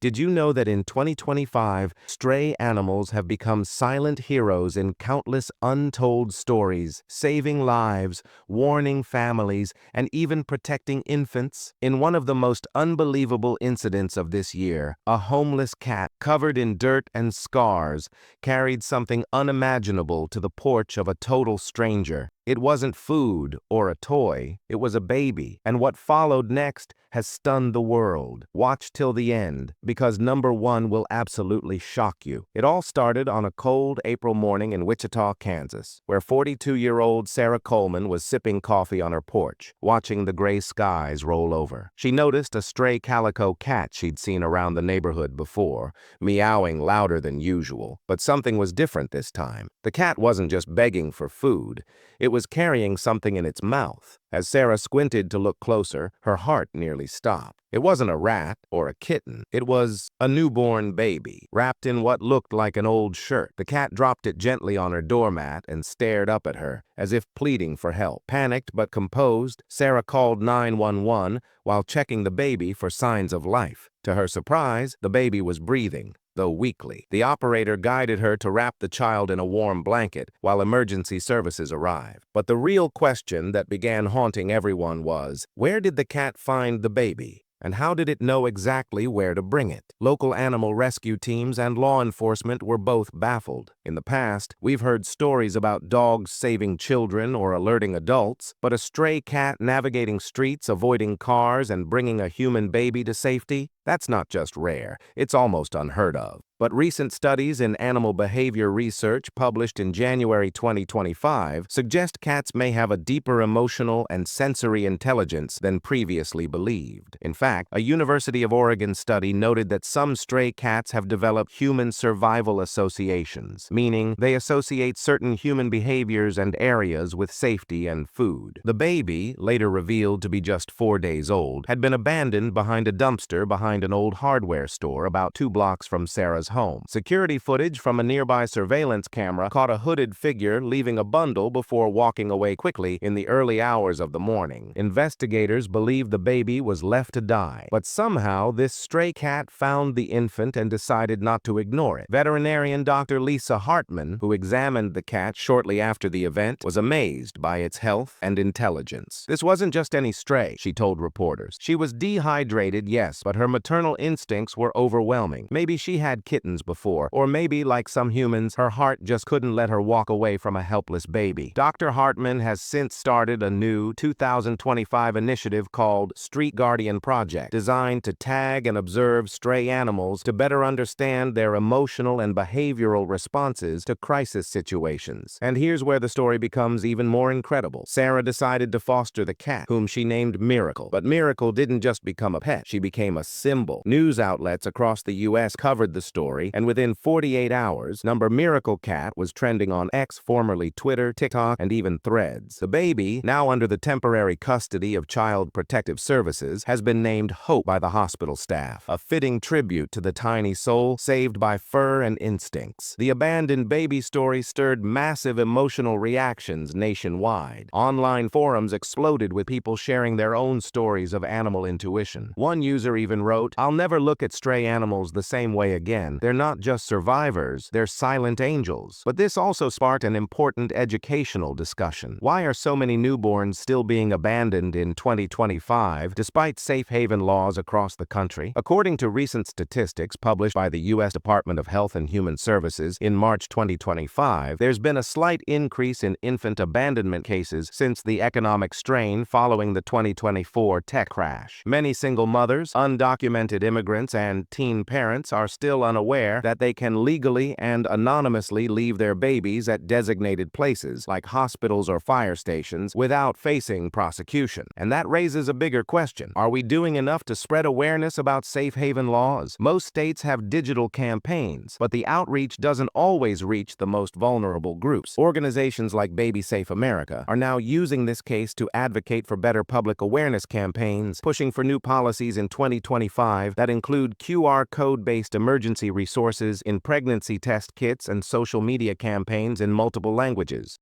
Did you know that in 2025, stray animals have become silent heroes in countless untold stories, saving lives, warning families, and even protecting infants? In one of the most unbelievable incidents of this year, a homeless cat, covered in dirt and scars, carried something unimaginable to the porch of a total stranger. It wasn't food or a toy, it was a baby, and what followed next has stunned the world. Watch till the end, because number one will absolutely shock you. It all started on a cold April morning in Wichita, Kansas, where 42-year-old Sarah Coleman was sipping coffee on her porch, watching the gray skies roll over. She noticed a stray calico cat she'd seen around the neighborhood before, meowing louder than usual. But something was different this time. The cat wasn't just begging for food, it was carrying something in its mouth. As Sarah squinted to look closer, her heart nearly stopped. It wasn't a rat or a kitten. It was a newborn baby, wrapped in what looked like an old shirt. The cat dropped it gently on her doormat and stared up at her, as if pleading for help. Panicked but composed, Sarah called 911 while checking the baby for signs of life. To her surprise, the baby was breathing, though weakly. The operator guided her to wrap the child in a warm blanket while emergency services arrived. But the real question that began haunting everyone was, where did the cat find the baby? And how did it know exactly where to bring it? Local animal rescue teams and law enforcement were both baffled. In the past, we've heard stories about dogs saving children or alerting adults, but a stray cat navigating streets, avoiding cars, and bringing a human baby to safety? That's not just rare, it's almost unheard of. But recent studies in animal behavior research published in January 2025 suggest cats may have a deeper emotional and sensory intelligence than previously believed. In fact, a University of Oregon study noted that some stray cats have developed human survival associations, meaning they associate certain human behaviors and areas with safety and food. The baby, later revealed to be just 4 days old, had been abandoned behind a dumpster behind an old hardware store about 2 blocks from Sarah's home. Security footage from a nearby surveillance camera caught a hooded figure leaving a bundle before walking away quickly in the early hours of the morning. Investigators believe the baby was left to die, but somehow this stray cat found the infant and decided not to ignore it. Veterinarian Dr. Lisa Hartman, who examined the cat shortly after the event, was amazed by its health and intelligence. This wasn't just any stray, she told reporters. She was dehydrated, yes, but her maternal instincts were overwhelming. Maybe she had kittens before, or maybe, like some humans, her heart just couldn't let her walk away from a helpless baby. Dr. Hartman has since started a new 2025 initiative called Street Guardian Project, designed to tag and observe stray animals to better understand their emotional and behavioral responses to crisis situations. And here's where the story becomes even more incredible. Sarah decided to foster the cat, whom she named Miracle. But Miracle didn't just become a pet, she became a symbol. News outlets across the U.S. covered the story, and within 48 hours, Miracle Cat was trending on X, formerly Twitter, TikTok, and even Threads. The baby, now under the temporary custody of Child Protective Services, has been named Hope by the hospital staff, a fitting tribute to the tiny soul saved by fur and instincts. The abandoned baby story stirred massive emotional reactions nationwide. Online forums exploded with people sharing their own stories of animal intuition. One user even wrote, "I'll never look at stray animals the same way again. They're not just survivors, they're silent angels." But this also sparked an important educational discussion. Why are so many newborns still being abandoned in 2025, despite safe haven laws across the country? According to recent statistics published by the U.S. Department of Health and Human Services in March 2025, there's been a slight increase in infant abandonment cases since the economic strain following the 2024 tech crash. Many single mothers, undocumented immigrants, and teen parents are still unaware that they can legally and anonymously leave their babies at designated places like hospitals or fire stations without facing prosecution. And that raises a bigger question. Are we doing enough to spread awareness about safe haven laws? Most states have digital campaigns, but the outreach doesn't always reach the most vulnerable groups. Organizations like Baby Safe America are now using this case to advocate for better public awareness campaigns, pushing for new policies in 2025 that include QR code-based emergency resources in pregnancy test kits and social media campaigns in multiple languages.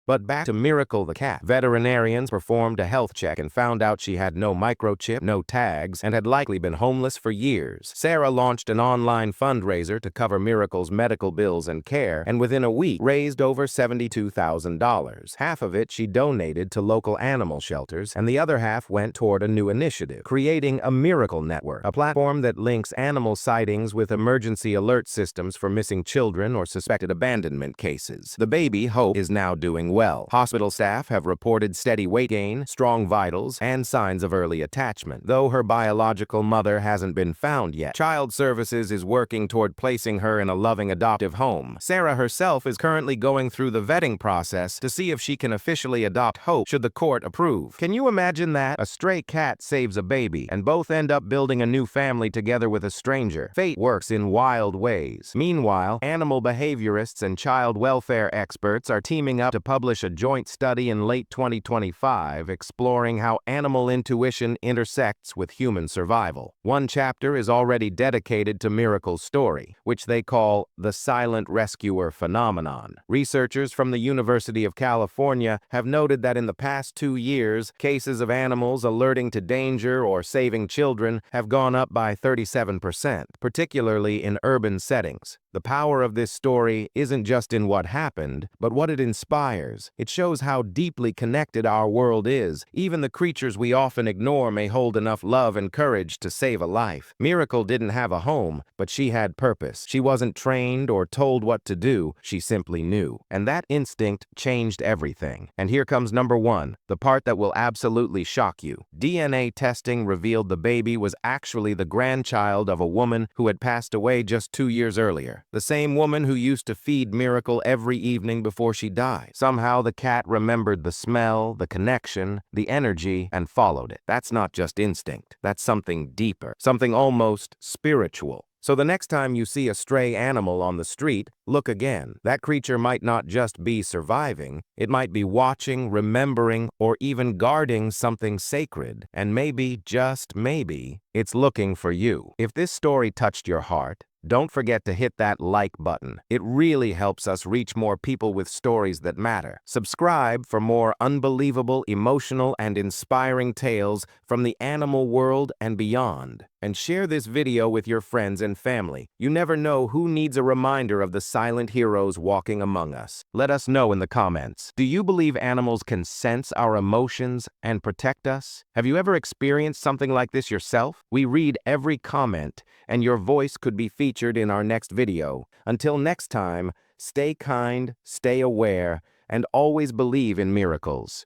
But back to Miracle the cat. Veterinarians performed a health check and found out she had no microchip, no tags, and had likely been homeless for years. Sarah launched an online fundraiser to cover Miracle's medical bills and care, and within a week raised over $72,000. Half of it she donated to local animal shelters, and the other half went toward a new initiative, creating a Miracle Network, a platform that links animal sightings with emergency alert systems for missing children or suspected abandonment cases. The baby, Hope, is now doing well. Hospital staff have reported steady weight gain, strong vitals, and signs of early attachment, though her biological mother hasn't been found yet. Child Services is working toward placing her in a loving adoptive home. Sarah herself is currently going through the vetting process to see if she can officially adopt Hope should the court approve. Can you imagine that? A stray cat saves a baby, and both end up building a new family together with a stranger. Fate works in wild ways. Meanwhile, animal behaviorists and child welfare experts are teaming up to publish a joint study in late 2025 exploring how animal intuition intersects with human survival. One chapter is already dedicated to Miracle's story, which they call the silent rescuer phenomenon. Researchers from the University of California have noted that in the past 2 years, cases of animals alerting to danger or saving children have gone up by 37%, particularly in urban settings. The power of this story isn't just in what happened, but what it inspires. It shows how deeply connected our world is. Even the creatures we often ignore may hold enough love and courage to save a life. Miracle didn't have a home, but she had purpose. She wasn't trained or told what to do, she simply knew. And that instinct changed everything. And here comes number 1, the part that will absolutely shock you. DNA testing revealed the baby was actually the grandchild of a woman who had passed away just 2 years earlier. The same woman who used to feed Miracle every evening before she died. Somehow the cat remembered the smell, the connection, the energy, and followed it. That's not just instinct. That's something deeper, something almost spiritual. So the next time you see a stray animal on the street, look again. That creature might not just be surviving, it might be watching, remembering, or even guarding something sacred. And maybe, just maybe, it's looking for you. If this story touched your heart, don't forget to hit that like button. It really helps us reach more people with stories that matter. Subscribe for more unbelievable, emotional, and inspiring tales from the animal world and beyond. And share this video with your friends and family. You never know who needs a reminder of the silent heroes walking among us. Let us know in the comments. Do you believe animals can sense our emotions and protect us? Have you ever experienced something like this yourself? We read every comment, and your voice could be featured in our next video. Until next time, stay kind, stay aware, and always believe in miracles.